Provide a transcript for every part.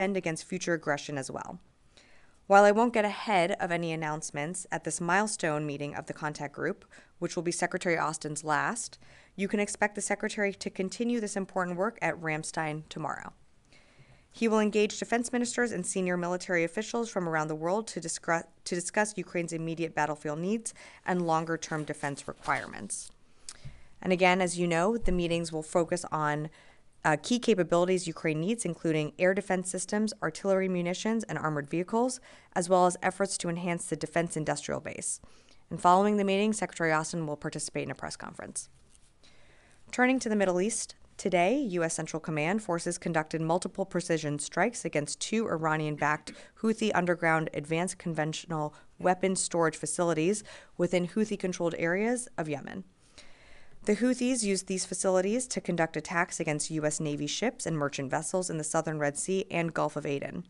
defend against future aggression as well. While I won't get ahead of any announcements at this milestone meeting of the contact group, which will be Secretary Austin's last, you can expect the Secretary to continue this important work at Ramstein tomorrow. He will engage defense ministers and senior military officials from around the world to discuss Ukraine's immediate battlefield needs and longer-term defense requirements. And again, as you know, the meetings will focus on key capabilities Ukraine needs, including air defense systems, artillery munitions, and armored vehicles, as well as efforts to enhance the defense industrial base. And following the meeting, Secretary Austin will participate in a press conference. Turning to the Middle East, today, U.S. Central Command forces conducted multiple precision strikes against 2 Iranian-backed Houthi underground advanced conventional weapons storage facilities within Houthi-controlled areas of Yemen. The Houthis used these facilities to conduct attacks against U.S. Navy ships and merchant vessels in the southern Red Sea and Gulf of Aden.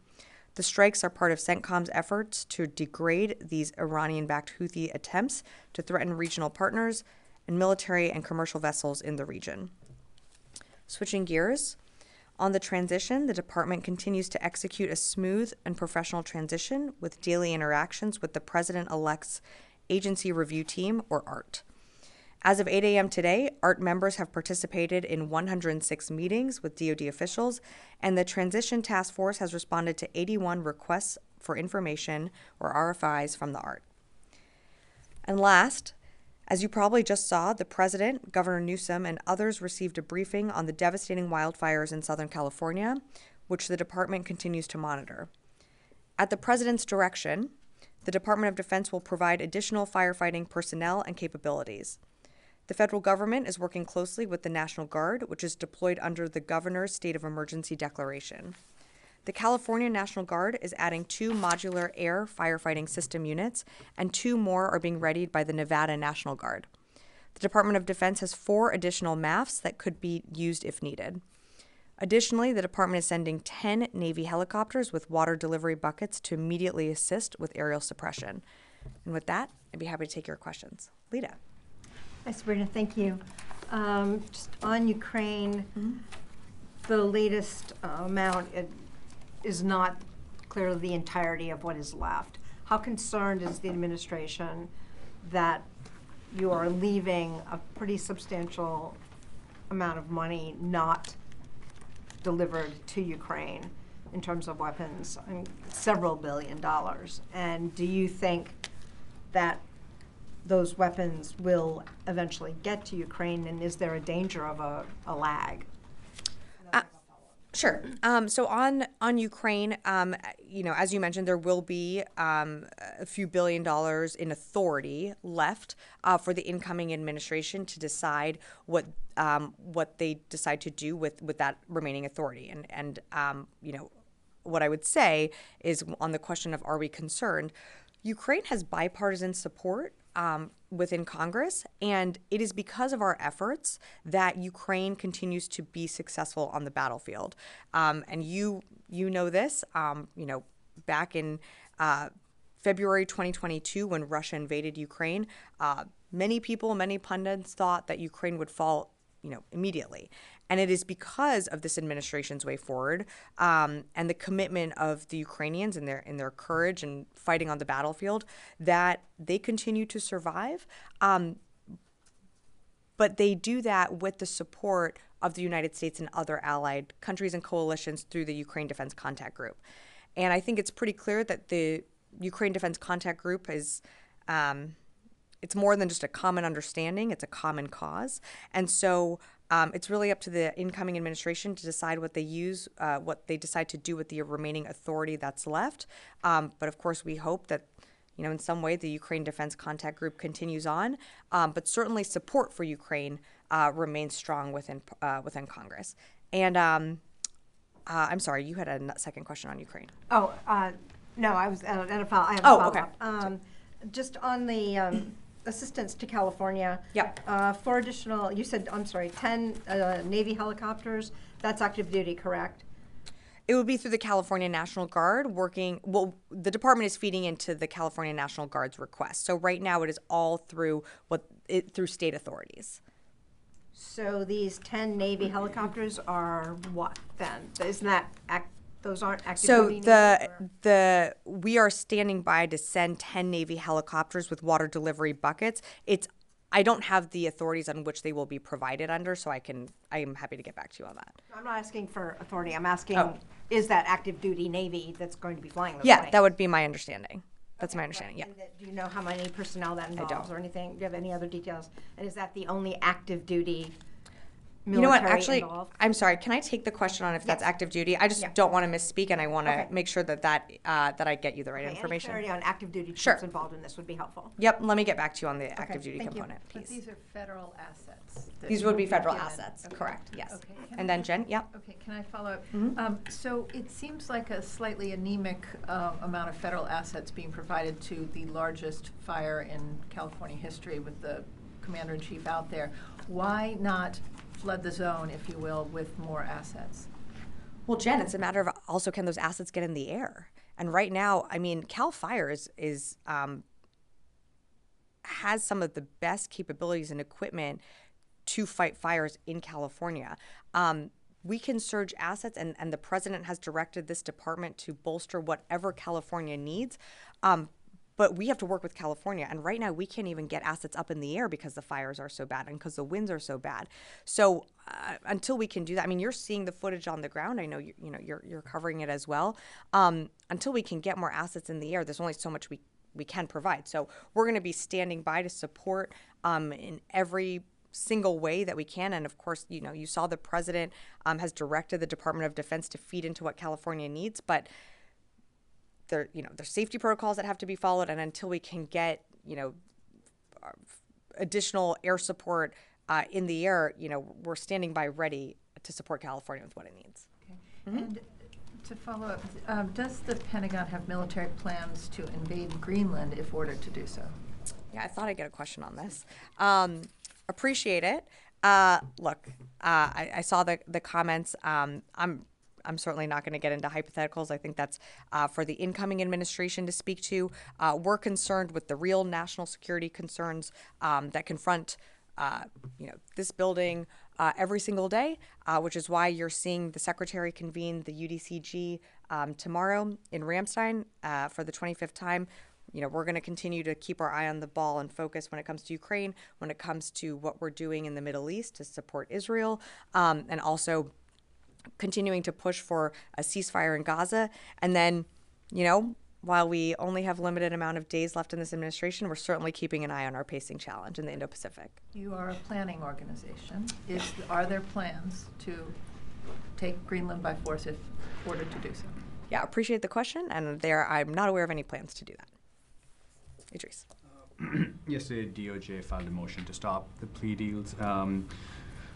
The strikes are part of CENTCOM's efforts to degrade these Iranian-backed Houthi attempts to threaten regional partners and military and commercial vessels in the region. Switching gears, on the transition, the department continues to execute a smooth and professional transition with daily interactions with the President-elect's Agency Review Team, or ART. As of 8 a.m. today, ART members have participated in 106 meetings with DoD officials, and the Transition Task Force has responded to 81 requests for information, or RFIs, from the ART. And last, as you probably just saw, the President, Governor Newsom, and others received a briefing on the devastating wildfires in Southern California, which the department continues to monitor. At the President's direction, the Department of Defense will provide additional firefighting personnel and capabilities. The federal government is working closely with the National Guard, which is deployed under the governor's state of emergency declaration. The California National Guard is adding 2 modular air firefighting system units, and 2 more are being readied by the Nevada National Guard. The Department of Defense has 4 additional MAFs that could be used if needed. Additionally, the department is sending 10 Navy helicopters with water delivery buckets to immediately assist with aerial suppression. And with that, I'd be happy to take your questions. Lita. Hi, Sabrina. Thank you. Just on Ukraine, the latest amount is not clearly the entirety of what is left. How concerned is the administration that you are leaving a pretty substantial amount of money not delivered to Ukraine in terms of weapons, several $billion? And do you think that those weapons will eventually get to Ukraine, and is there a danger of a lag? Sure. So on Ukraine, as you mentioned, there will be a few $1 billion in authority left for the incoming administration to decide what they decide to do with that remaining authority. And what I would say is, on the question of are we concerned, Ukraine has bipartisan support within Congress, and it is because of our efforts that Ukraine continues to be successful on the battlefield. And you know this, back in February 2022, when Russia invaded Ukraine, many pundits thought that Ukraine would fall, immediately. And it is because of this administration's way forward and the commitment of the Ukrainians and their courage and fighting on the battlefield that they continue to survive. But they do that with the support of the United States and other allied countries and coalitions through the Ukraine Defense Contact Group. And I think it's pretty clear that the Ukraine Defense Contact Group is it's more than just a common understanding, it's a common cause. And so it's really up to the incoming administration to decide what they decide to do with the remaining authority that's left. But of course, we hope that, in some way the Ukraine Defense Contact Group continues on. But certainly support for Ukraine remains strong within Congress. And I'm sorry, you had a second question on Ukraine. Oh, no, I was at a follow-up. I have a follow-up. Okay. Just on the assistance to California. Yeah. For additional, you said, 10 Navy helicopters. That's active duty, correct? It would be through the California National Guard the department is feeding into the California National Guard's request. So right now it is all through state authorities. So these 10 Navy helicopters are what then? Isn't that Those aren't active So duty Navy? we are standing by to send 10 Navy helicopters with water delivery buckets. I don't have the authorities on which they will be provided under, so I am happy to get back to you on that. I'm not asking for authority. I'm asking, Oh. is that active duty Navy that's going to be flying those Yeah, planes? that would be my understanding. That's my Okay, understanding, right. yeah. And do you know how many personnel that involves don't. or anything? Do you have any other details? And is that the only active duty You know what, military actually, involved? I'm sorry, can I take the question on if that's Yes. active duty? I just Yeah. don't want to misspeak, and I want to Okay. make sure that I get you the right Okay, any information. clarity on active duty Sure. troops involved in this would be helpful. Yep, let me get back to you on the active duty thank you. component, But please. these are federal assets. that These you would will be federal given. assets, Okay. correct, yes. Okay, can And I- then Jen, yep. Okay, can I follow up? Mhm. So it seems like a slightly anemic amount of federal assets being provided to the largest fire in California history with the commander-in-chief out there. Why not flood the zone, if you will, with more assets? Well, Jen, it's a matter of also can those assets get in the air? And right now, I mean, Cal Fire has some of the best capabilities and equipment to fight fires in California. We can surge assets, and the president has directed this department to bolster whatever California needs. But we have to work with California. And right now, we can't even get assets up in the air because the fires are so bad and because the winds are so bad. So until we can do that, I mean, you're seeing the footage on the ground. I know you're covering it as well. Until we can get more assets in the air, there's only so much we can provide. So we're going to be standing by to support in every single way that we can. And of course, you saw the president has directed the Department of Defense to feed into what California needs, but there's safety protocols that have to be followed. And until we can get, additional air support in the air, we're standing by ready to support California with what it needs. Okay. And to follow up, does the Pentagon have military plans to invade Greenland if ordered to do so? Yeah, I thought I'd get a question on this. Appreciate it. Look, I saw the comments. I'm certainly not going to get into hypotheticals. I think that's for the incoming administration to speak to. We're concerned with the real national security concerns that confront this building every single day, which is why you're seeing the secretary convene the UDCG tomorrow in Ramstein for the 25th time. We're going to continue to keep our eye on the ball and focus when it comes to Ukraine, when it comes to what we're doing in the Middle East to support Israel, and also continuing to push for a ceasefire in Gaza. And then, while we only have limited amount of days left in this administration, we're certainly keeping an eye on our pacing challenge in the Indo-Pacific. You are a planning organization. Are there plans to take Greenland by force if ordered to do so? Yeah, appreciate the question, and I'm not aware of any plans to do that. Idris. Yesterday, DOJ filed a motion to stop the plea deals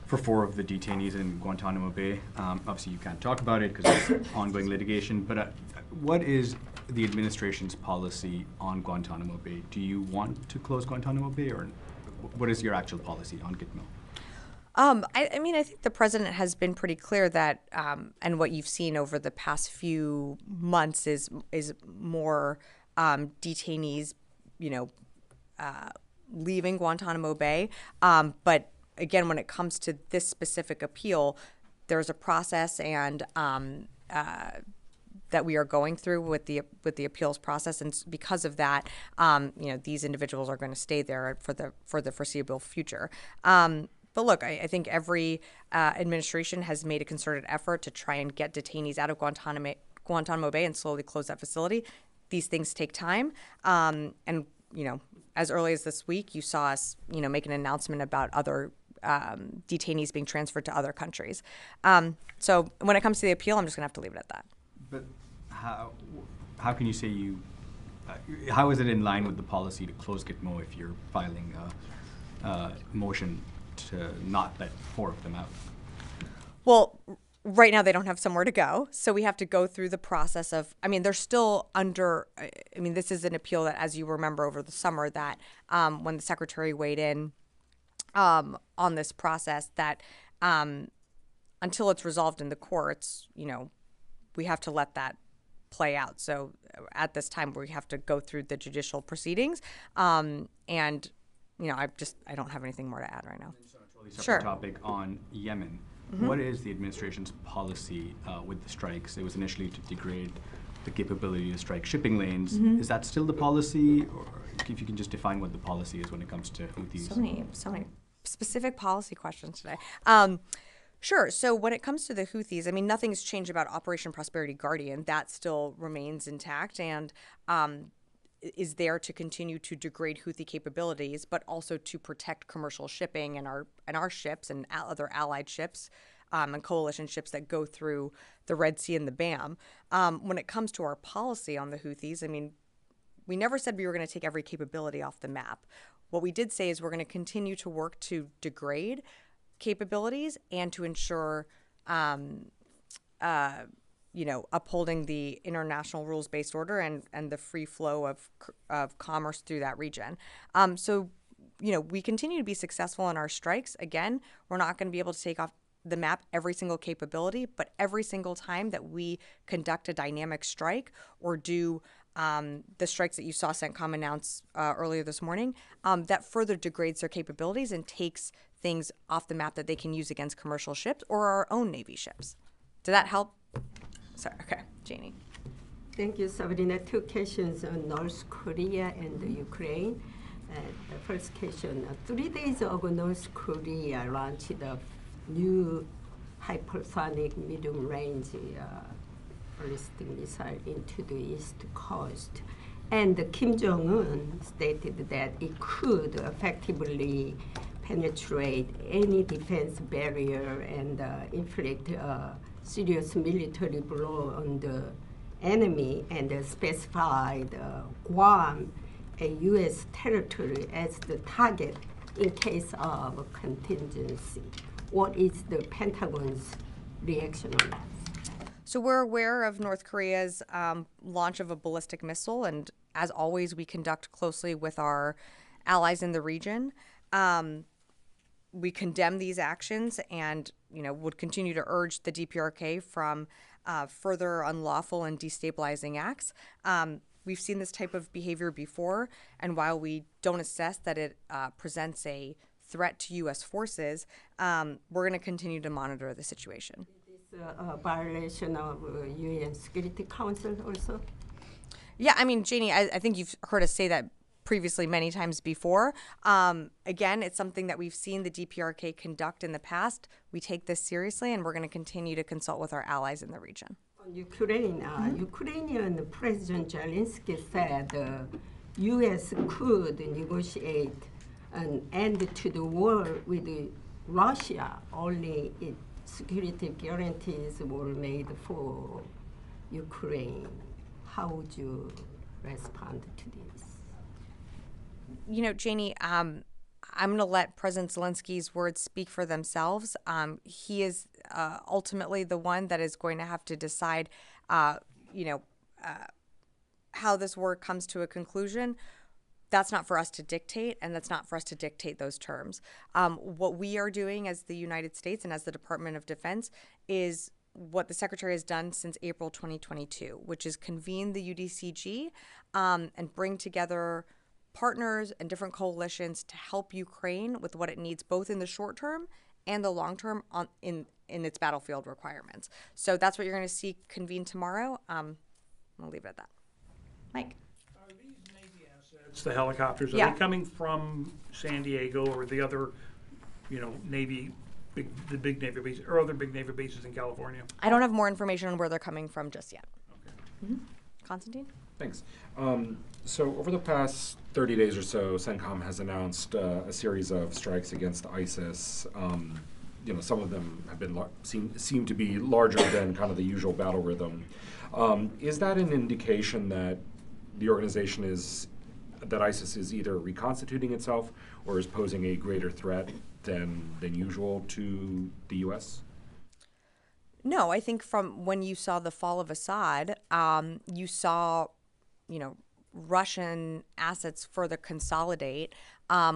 for 4 of the detainees in Guantanamo Bay. Obviously, you can't talk about it because it's ongoing litigation, but what is the administration's policy on Guantanamo Bay? Do you want to close Guantanamo Bay, or what is your actual policy on Gitmo? I mean, I think the president has been pretty clear that, and what you've seen over the past few months is more detainees, leaving Guantanamo Bay. But again, when it comes to this specific appeal, there's a process and that we are going through with the appeals process, and because of that, these individuals are going to stay there for the foreseeable future. But look, I think every administration has made a concerted effort to try and get detainees out of Guantanamo Bay and slowly close that facility. These things take time, and as early as this week, you saw us, make an announcement about other detainees being transferred to other countries. So when it comes to the appeal, I'm just gonna have to leave it at that. But how can you say how is it in line with the policy to close Gitmo if you're filing a motion to not let 4 of them out? Well, right now they don't have somewhere to go, so we have to go through the process of, they're still under, this is an appeal that, as you remember over the summer, that when the secretary weighed in on this process, that until it's resolved in the courts, we have to let that play out. So at this time, we have to go through the judicial proceedings, and I don't have anything more to add right now. Totally separate Sure. topic on Yemen. What is the administration's policy with the strikes? It was initially to degrade the capability to strike shipping lanes. Is that still the policy, or if you can just define what the policy is when it comes to Houthis? So many specific policy questions today. Sure. So when it comes to the Houthis, I mean, nothing's changed about Operation Prosperity Guardian. That still remains intact and is there to continue to degrade Houthi capabilities, but also to protect commercial shipping and our ships and other allied ships and coalition ships that go through the Red Sea and the BAM. When it comes to our policy on the Houthis, I mean, we never said we were going to take every capability off the map. What we did say is we're going to continue to work to degrade capabilities and to ensure, upholding the international rules-based order and the free flow of commerce through that region. We continue to be successful in our strikes. Again, we're not going to be able to take off the map every single capability, but every single time that we conduct a dynamic strike or do the strikes that you saw CENTCOM announce earlier this morning, that further degrades their capabilities and takes things off the map that they can use against commercial ships or our own Navy ships. Did that help? Sorry, okay, Janie. Thank you, Sabrina. Two questions on North Korea and Ukraine. The first question, 3 days ago, North Korea launched a new hypersonic medium-range ballistic missile into the east coast. And Kim Jong-un stated that it could effectively penetrate any defense barrier and inflict a serious military blow on the enemy, and specified Guam, a U.S. territory, as the target in case of a contingency. What is the Pentagon's reaction on that? So we're aware of North Korea's launch of a ballistic missile, and as always, we conduct closely with our allies in the region. We condemn these actions and, would continue to urge the DPRK from further unlawful and destabilizing acts. We've seen this type of behavior before, and while we don't assess that it presents a threat to U.S. forces, we're going to continue to monitor the situation. Is this a violation of UN Security Council also? Yeah, I mean, Janie, I think you've heard us say that previously many times before. Again, it's something that we've seen the DPRK conduct in the past. We take this seriously, and we're going to continue to consult with our allies in the region. On Ukraine, Ukrainian President Zelensky said the U.S. could negotiate an end to the war with Russia only if security guarantees were made for Ukraine. How would you respond to this? Janie, I'm going to let President Zelensky's words speak for themselves. He is ultimately the one that is going to have to decide, how this war comes to a conclusion. That's not for us to dictate, and that's not for us to dictate those terms. What we are doing as the United States and as the Department of Defense is what the Secretary has done since April 2022, which is convene the UDCG and bring together partners and different coalitions to help Ukraine with what it needs, both in the short term and the long term in its battlefield requirements. So that's what you're going to see convene tomorrow. I'll leave it at that. Mike. Are these Navy assets, the helicopters, are Yeah. they coming from San Diego or the other, Navy, the big Navy bases, or other big Navy bases in California? I don't have more information on where they're coming from just yet. Okay. Constantine? Thanks. So over the past 30 days or so, CENTCOM has announced a series of strikes against ISIS. Some of them have been seem to be larger than kind of the usual battle rhythm. Is that an indication that the organization that ISIS is either reconstituting itself or is posing a greater threat than usual to the U.S.? No, I think from when you saw the fall of Assad, you saw, Russian assets further consolidate,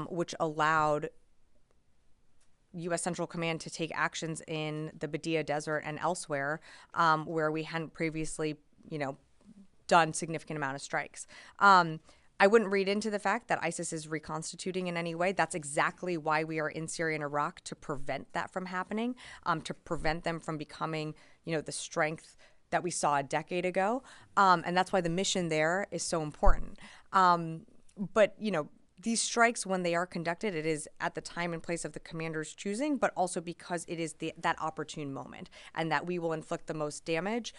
which allowed U.S. Central Command to take actions in the Badia Desert and elsewhere where we hadn't previously, done significant amount of strikes. I wouldn't read into the fact that ISIS is reconstituting in any way. That's exactly why we are in Syria and Iraq, to prevent that from happening, to prevent them from becoming, the strength that we saw a decade ago. And that's why the mission there is so important. But, these strikes, when they are conducted, it is at the time and place of the commander's choosing, but also because it is that opportune moment, and that we will inflict the most damage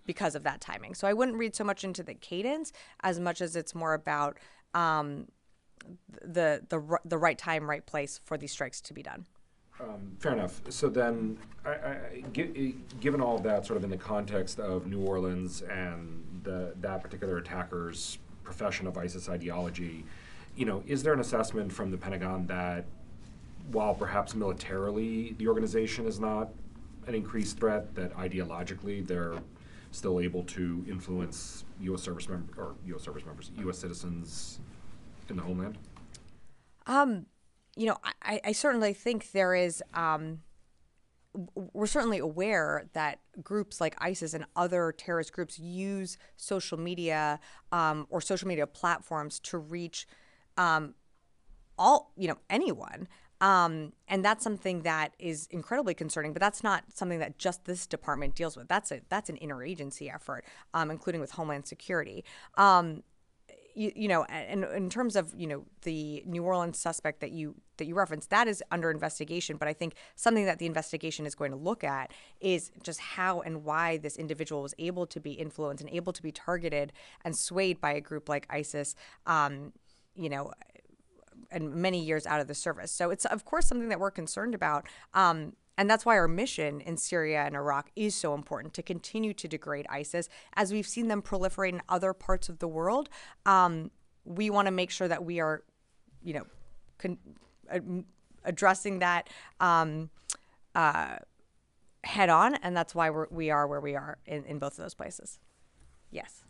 because of that timing. So I wouldn't read so much into the cadence as much as it's more about the right time, right place for these strikes to be done. Fair enough. So then, given all of that, sort of in the context of New Orleans and that particular attacker's profession of ISIS ideology, is there an assessment from the Pentagon that while perhaps militarily the organization is not an increased threat, that ideologically they're still able to influence U.S. U.S. citizens in the homeland? I certainly think there is. We're certainly aware that groups like ISIS and other terrorist groups use social media or social media platforms to reach anyone. And that's something that is incredibly concerning, but that's not something that just this department deals with. That's an interagency effort, including with Homeland Security. And in terms of, the New Orleans suspect that you referenced, that is under investigation. But I think something that the investigation is going to look at is just how and why this individual was able to be influenced and able to be targeted and swayed by a group like ISIS, and many years out of the service. So it's, of course, something that we're concerned about. And that's why our mission in Syria and Iraq is so important, to continue to degrade ISIS. As we've seen them proliferate in other parts of the world, we want to make sure that we are, addressing that head on. And that's why we are where we are in both of those places. Yes.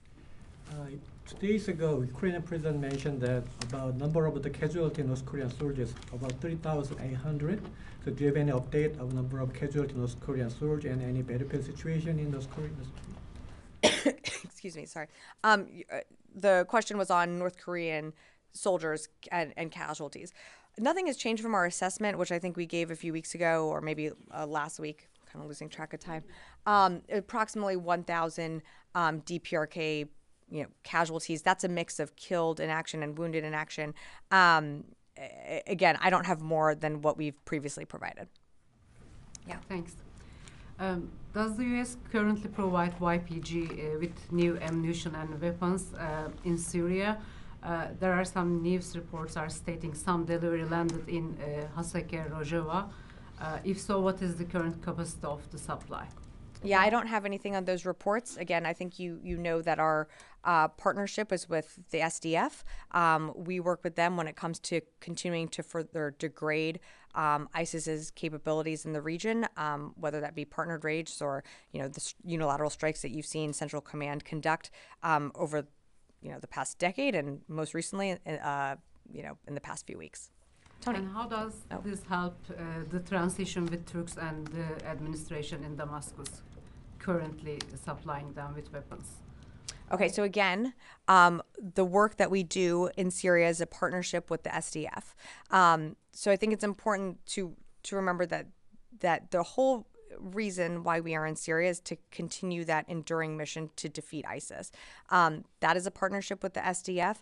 2 days ago, Ukrainian president mentioned that about number of the casualty North Korean soldiers, about 3,800. So do you have any update of number of casualty North Korean soldiers and any battlefield situation in North Korea? Excuse me, sorry. The question was on North Korean soldiers and casualties. Nothing has changed from our assessment, which I think we gave a few weeks ago, or maybe last week, kind of losing track of time. Approximately 1,000 DPRK casualties. That's a mix of killed in action and wounded in action. Again, I don't have more than what we've previously provided. Yeah. Thanks. Does the U.S. currently provide YPG with new ammunition and weapons in Syria? There are some news reports are stating some delivery landed in Hasake, Rojava. If so, what is the current capacity of the supply? Yeah, I don't have anything on those reports. Again, I think you know that our partnership is with the SDF. We work with them when it comes to continuing to further degrade ISIS's capabilities in the region, whether that be partnered raids or the unilateral strikes that you've seen Central Command conduct over the past decade, and most recently in the past few weeks. Tony. And how does this help the transition with Turks and the administration in Damascus currently supplying them with weapons? Okay, so again, the work that we do in Syria is a partnership with the SDF. So I think it's important to remember that the whole reason why we are in Syria is to continue that enduring mission to defeat ISIS. That is a partnership with the SDF.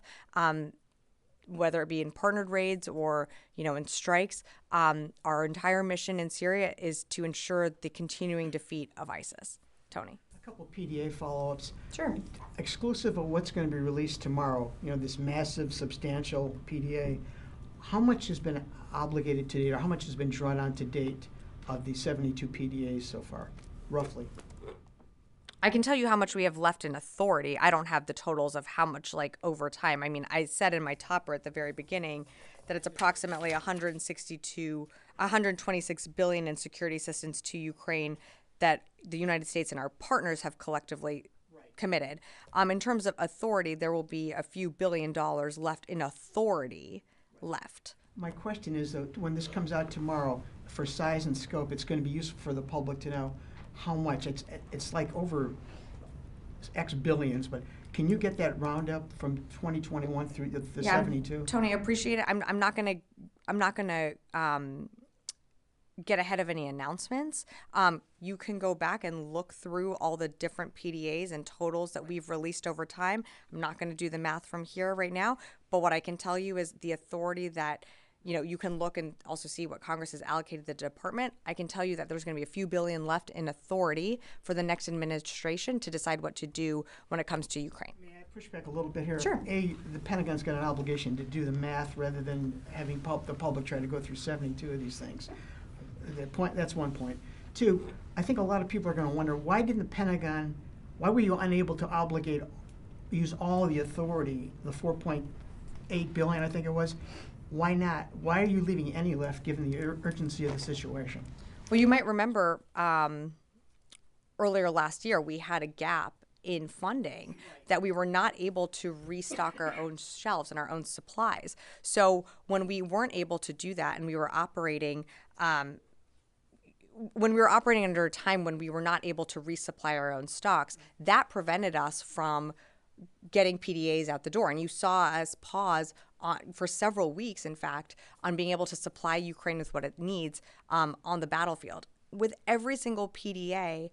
Whether it be in partnered raids or, in strikes, our entire mission in Syria is to ensure the continuing defeat of ISIS. Tony. A couple PDA follow-ups. Sure. Exclusive of what's going to be released tomorrow, this massive, substantial PDA, how much has been obligated to date, or how much has been drawn on to date of the 72 PDAs so far, roughly? I can tell you how much we have left in authority. I don't have the totals of how much, over time. I mean, I said in my topper at the very beginning that it's approximately 126 billion in security assistance to Ukraine that the United States and our partners have collectively committed. In terms of authority, there will be a few $1 billion left in authority left. My question is, though, when this comes out tomorrow, for size and scope, it's going to be useful for the public to know how much. It's like over X billions, but can you get that roundup from 2021 through the Yeah, 72? Tony, I appreciate it. I'm not gonna get ahead of any announcements. You can go back and look through all the different PDAs and totals that we've released over time. I'm not going to do the math from here right now, but what I can tell you is the authority that, you can look and also see what Congress has allocated the department. I can tell you that there's going to be a few billion left in authority for the next administration to decide what to do when it comes to Ukraine. May I push back a little bit here? Sure. The Pentagon's got an obligation to do the math rather than having the public try to go through 72 of these things. That's one point. Two, I think a lot of people are going to wonder, why were you unable to use all the authority, the 4.8 billion, I think it was? Why not? Why are you leaving any left given the urgency of the situation? Well, you might remember earlier last year, we had a gap in funding that we were not able to restock our own shelves and our own supplies. So when we weren't able to do that and we were operating under a time when we were not able to resupply our own stocks, that prevented us from getting PDAs out the door. And you saw us pause for several weeks, in fact, on being able to supply Ukraine with what it needs on the battlefield. With every single PDA,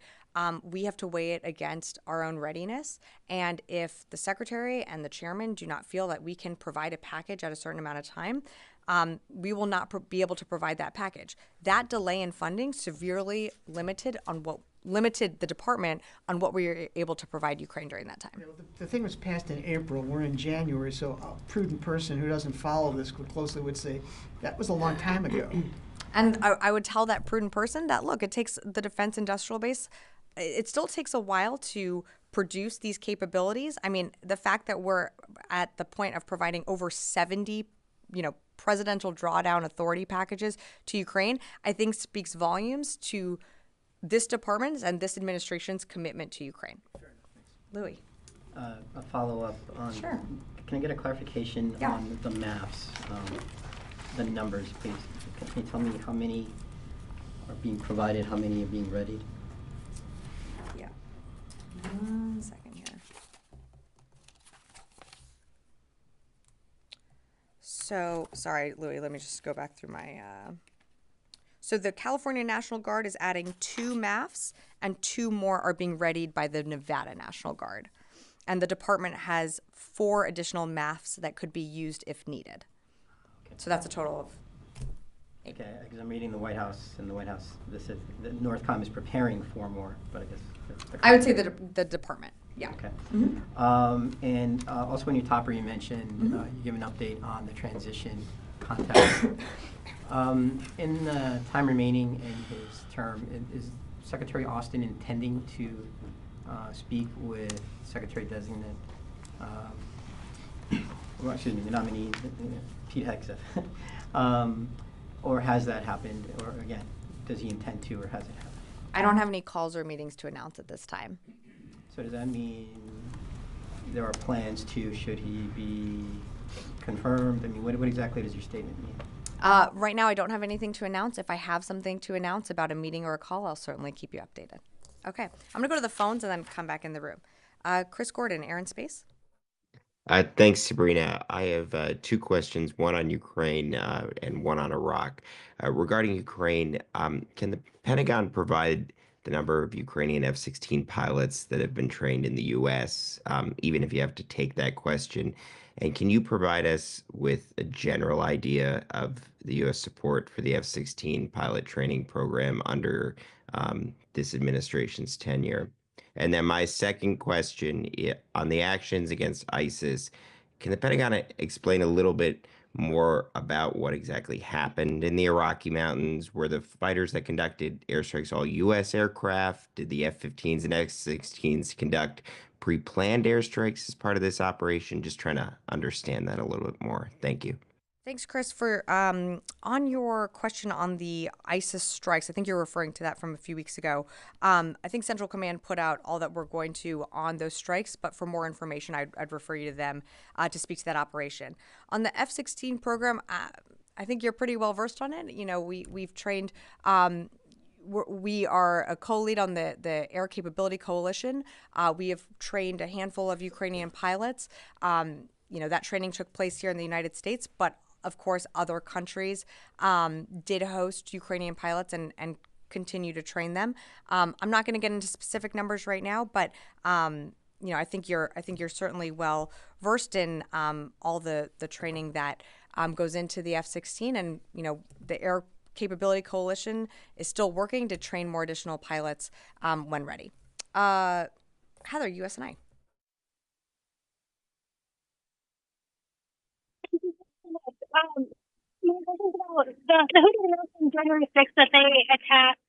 we have to weigh it against our own readiness. And if the secretary and the chairman do not feel that we can provide a package at a certain amount of time, we will not be able to provide that package. That delay in funding severely limited the department on what we were able to provide Ukraine during that time. The thing was passed in April. We're in January, so a prudent person who doesn't follow this closely would say that was a long time ago. And I would tell that prudent person that, look, it takes the defense industrial base, it still takes a while to produce these capabilities. I mean, the fact that we're at the point of providing over 70, presidential drawdown authority packages to Ukraine, I think speaks volumes to this department's and this administration's commitment to Ukraine. Louis. A follow-up on. Sure. Can I get a clarification on the maps, the numbers, please? Can you tell me how many are being provided, how many are being readied? Yeah. 1 second here. So, sorry, Louis, let me just go back through my... So the California National Guard is adding 2 MAFs, and 2 more are being readied by the Nevada National Guard. And the department has 4 additional MAFs that could be used if needed. Okay. So that's a total of 8. Okay, because I'm reading the White House, and the White House, this is, the Northcom is preparing 4 more, but I guess... I would say the department, yeah. Okay. Mm-hmm. And also in your topper you mentioned, you give an update on the transition contact. In the time remaining in his term, is Secretary Austin intending to speak with Secretary-designate, well, excuse me, the nominee, Pete Hegseth, or has that happened, or again, does he intend to, or has it happened? I don't have any calls or meetings to announce at this time. So does that mean there are plans to, should he be confirmed? I mean, what exactly does your statement mean? Right now, I don't have anything to announce. If I have something to announce about a meeting or a call, I'll certainly keep you updated. Okay, I'm going to go to the phones and then come back in the room. Chris Gordon, Air and Space. Thanks, Sabrina. I have 2 questions, one on Ukraine and one on Iraq. Regarding Ukraine, can the Pentagon provide the number of Ukrainian F-16 pilots that have been trained in the U.S., even if you have to take that question? And can you provide us with a general idea of the U.S. support for the F-16 pilot training program under this administration's tenure? And then my second question on the actions against ISIS, can the Pentagon explain a little bit more about what exactly happened in the Iraqi mountains? Were the fighters that conducted airstrikes all U.S. aircraft? Did the F-15s and X-16s conduct pre-planned airstrikes as part of this operation? Just trying to understand that a little bit more. Thank you. Thanks, Chris. For on your question on the ISIS strikes, I think you're referring to that from a few weeks ago. I think Central Command put out all that we're going to on those strikes, but for more information, I'd refer you to them to speak to that operation. On the F-16 program, I think you're pretty well versed on it. You know, we've trained we are a co-lead on the Air Capability Coalition. We have trained a handful of Ukrainian pilots. That training took place here in the United States, but of course, other countries did host Ukrainian pilots and continue to train them. I'm not going to get into specific numbers right now, but I think you're certainly well versed in all the training that goes into the F-16, and the Air Capability Coalition is still working to train more additional pilots when ready. Heather, USNI. The Houthi announced on January 6th that they attacked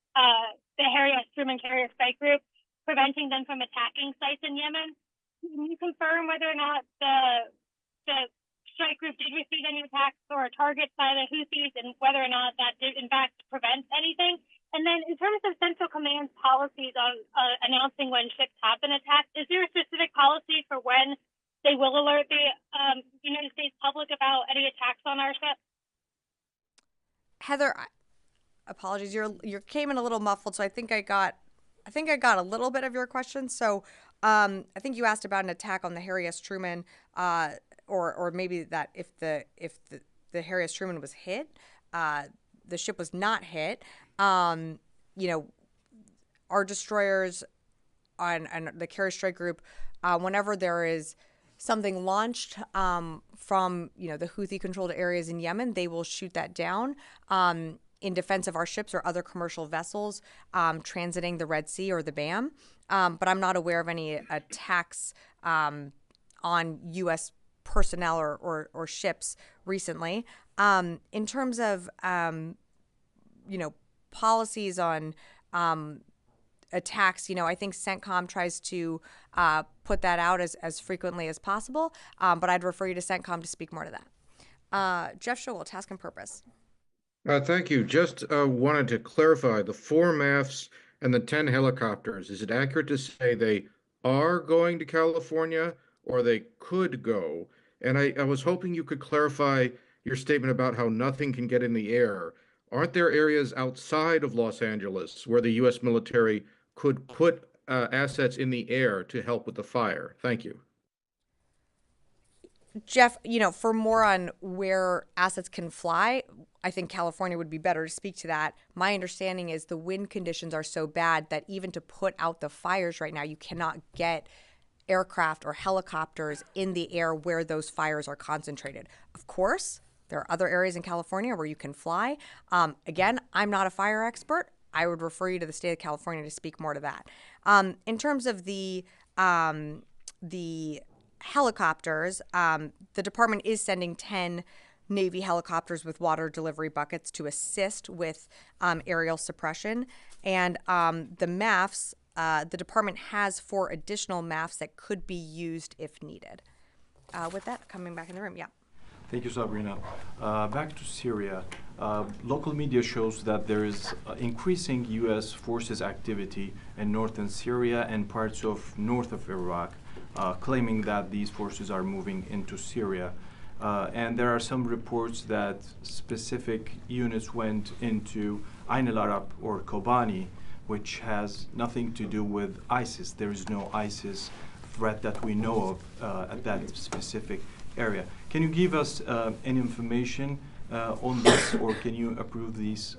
the Harry S. Truman carrier strike group, preventing them from attacking sites in Yemen. Can you confirm whether or not the strike group did receive any attacks or targets by the Houthis, and whether or not that did in fact prevent anything? And then in terms of Central Command's policies on announcing when ships have been attacked, is there a specific policy for when they will alert the United States public about any attacks on our ships? Heather, apologies. You came in a little muffled, so I think I got a little bit of your question. So I think you asked about an attack on the Harry S. Truman, or maybe that if the Harry S. Truman was hit, the ship was not hit. Our destroyers and the carrier strike group, whenever there is something launched from the Houthi-controlled areas in Yemen, they will shoot that down in defense of our ships or other commercial vessels transiting the Red Sea or the BAM. But I'm not aware of any attacks on U.S. personnel or ships recently. In terms of policies on attacks, I think CENTCOM tries to put that out as frequently as possible, but I'd refer you to CENTCOM to speak more to that. Jeff Schogel, Task and Purpose. Thank you. Just wanted to clarify the 4 MAFs and the 10 helicopters. Is it accurate to say they are going to California or they could go? And I was hoping you could clarify your statement about how nothing can get in the air. Aren't there areas outside of Los Angeles where the U.S. military could put assets in the air to help with the fire? Thank you. Jeff, for more on where assets can fly, I think California would be better to speak to that. My understanding is the wind conditions are so bad that even to put out the fires right now, you cannot get aircraft or helicopters in the air where those fires are concentrated. Of course, there are other areas in California where you can fly. Again, I'm not a fire expert. I would refer you to the state of California to speak more to that. In terms of the helicopters, the department is sending 10 Navy helicopters with water delivery buckets to assist with aerial suppression. And the MAFs, the department has 4 additional MAFs that could be used if needed. With that, coming back in the room, yeah. Thank you, Sabrina. Back to Syria. Local media shows that there is increasing U.S. forces activity in northern Syria and parts of north of Iraq, claiming that these forces are moving into Syria. And there are some reports that specific units went into Ain al-Arab or Kobani, which has nothing to do with ISIS. There is no ISIS threat that we know of at that specific area. Can you give us any information on this, or can you approve these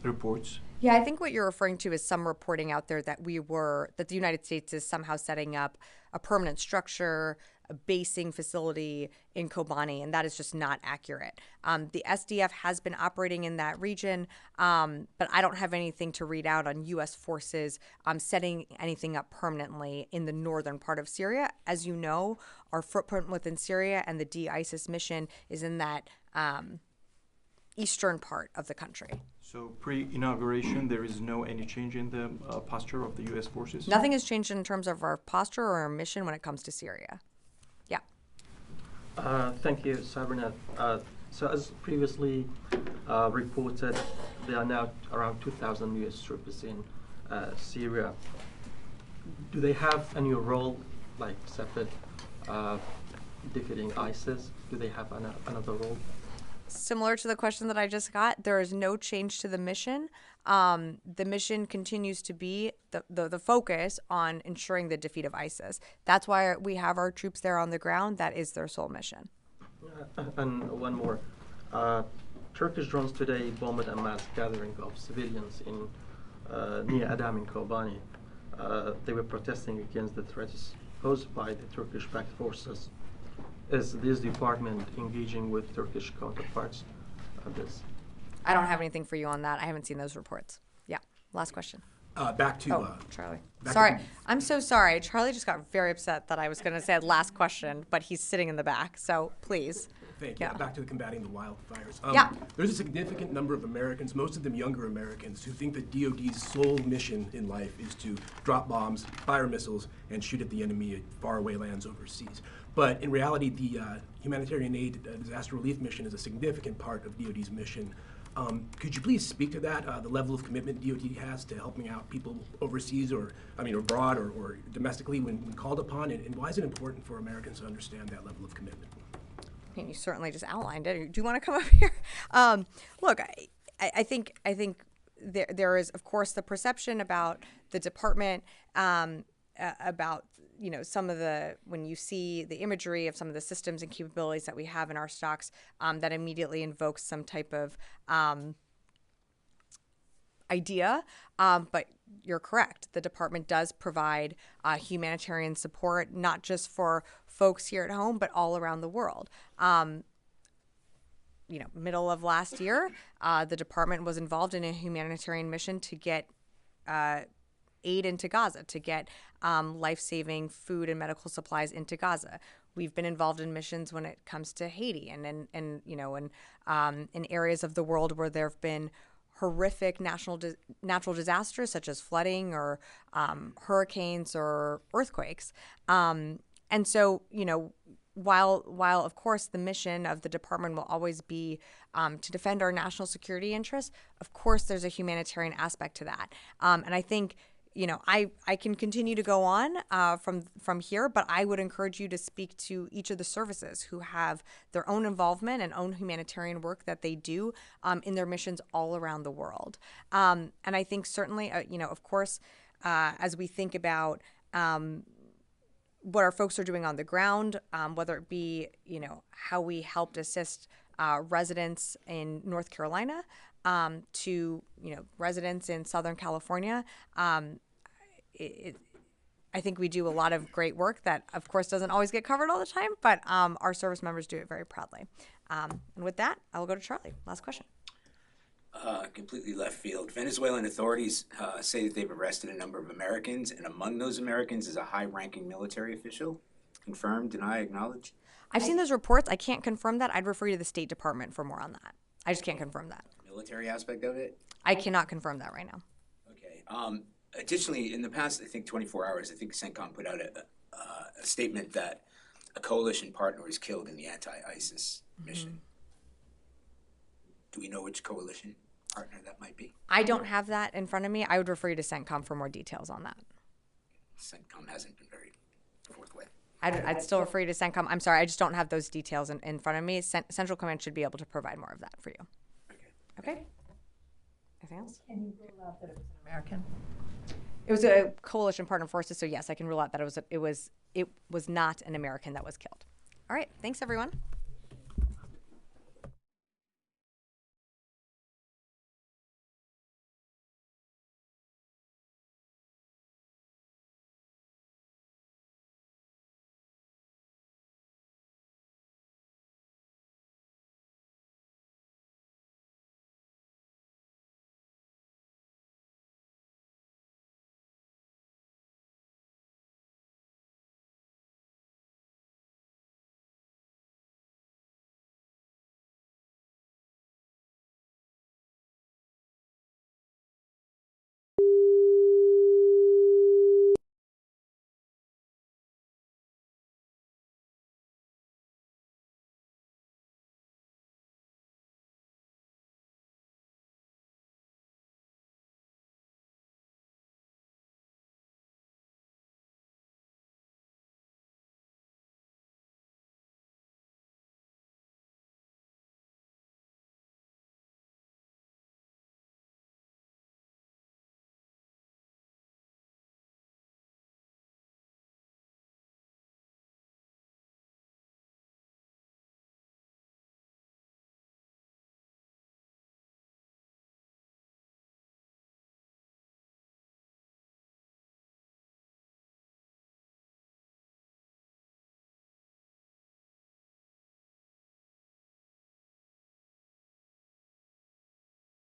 reports? Yeah, I think what you're referring to is some reporting out there that that the United States is somehow setting up a permanent structure, a basing facility in Kobani, and that is just not accurate. The SDF has been operating in that region, but I don't have anything to read out on U.S. forces setting anything up permanently in the northern part of Syria. As you know, our footprint within Syria and the de-ISIS mission is in that eastern part of the country. So pre-inauguration, there is no any change in the posture of the U.S. forces? Nothing has changed in terms of our posture or our mission when it comes to Syria. Yeah. Thank you, Sabrina. So as previously reported, there are now around 2,000 U.S. troops in Syria. Do they have any role, like separate defeating ISIS? Do they have another role? Similar to the question that I just got, there is no change to the mission. the mission continues to be the focus on ensuring the defeat of ISIS. That's why we have our troops there on the ground. That is their sole mission. And one more. Turkish drones today bombed a mass gathering of civilians in near Adam in Kobani. They were protesting against the threats posed by the Turkish-backed forces. Is this department engaging with Turkish counterparts on this? I don't have anything for you on that. I haven't seen those reports. Yeah. Last question. Back to Charlie. back Sorry, to- I'm so sorry. Charlie just got very upset that I was going to say last question, but he's sitting in the back. So please. Thank you. Yeah. Back to the combating the wildfires. Yeah. There's a significant number of Americans, most of them younger Americans, who think that DoD's sole mission in life is to drop bombs, fire missiles, and shoot at the enemy at faraway lands overseas. But in reality, the humanitarian aid disaster relief mission is a significant part of DoD's mission. Could you please speak to that, the level of commitment DoD has to helping out people overseas or abroad or domestically when called upon, and why is it important for Americans to understand that level of commitment? I mean, you certainly just outlined it. Do you want to come up here? Look, I think there is, of course, the perception about the department, about some of the, when you see the imagery of some of the systems and capabilities that we have in our stocks, that immediately invokes some type of idea. But you're correct. The department does provide humanitarian support, not just for folks here at home, but all around the world. Middle of last year, the department was involved in a humanitarian mission to get aid into Gaza, to get life-saving food and medical supplies into Gaza. We've been involved in missions when it comes to Haiti and in areas of the world where there have been horrific natural disasters such as flooding or hurricanes or earthquakes. And so, while of course the mission of the department will always be to defend our national security interests, of course there's a humanitarian aspect to that. And I think, I can continue to go on from here, but I would encourage you to speak to each of the services who have their own involvement and own humanitarian work that they do in their missions all around the world. And I think certainly, of course, as we think about what our folks are doing on the ground, whether it be, how we helped assist residents in North Carolina to, residents in Southern California. I think we do a lot of great work that, of course, doesn't always get covered all the time, but our service members do it very proudly. And with that, I will go to Charlie. Last question. Completely left field. Venezuelan authorities say that they've arrested a number of Americans, and among those Americans is a high-ranking military official. Confirm, deny, acknowledge? I've seen those reports. I can't confirm that. I'd refer you to the State Department for more on that. I just can't confirm that. Military aspect of it? I cannot confirm that right now. Okay. Additionally, in the past, I think 24 hours, I think CENTCOM put out a statement that a coalition partner was killed in the anti-ISIS mission. Do we know which coalition partner that might be? I don't have that in front of me. I would refer you to CENTCOM for more details on that. CENTCOM hasn't been very forthwith. I'd still refer you to CENTCOM. I'm sorry, I just don't have those details in front of me. Central Command should be able to provide more of that for you. Okay. Anything else? Can you rule out that it was an American? It was a coalition partner forces, so yes, I can rule out that it was not an American that was killed. All right, thanks everyone.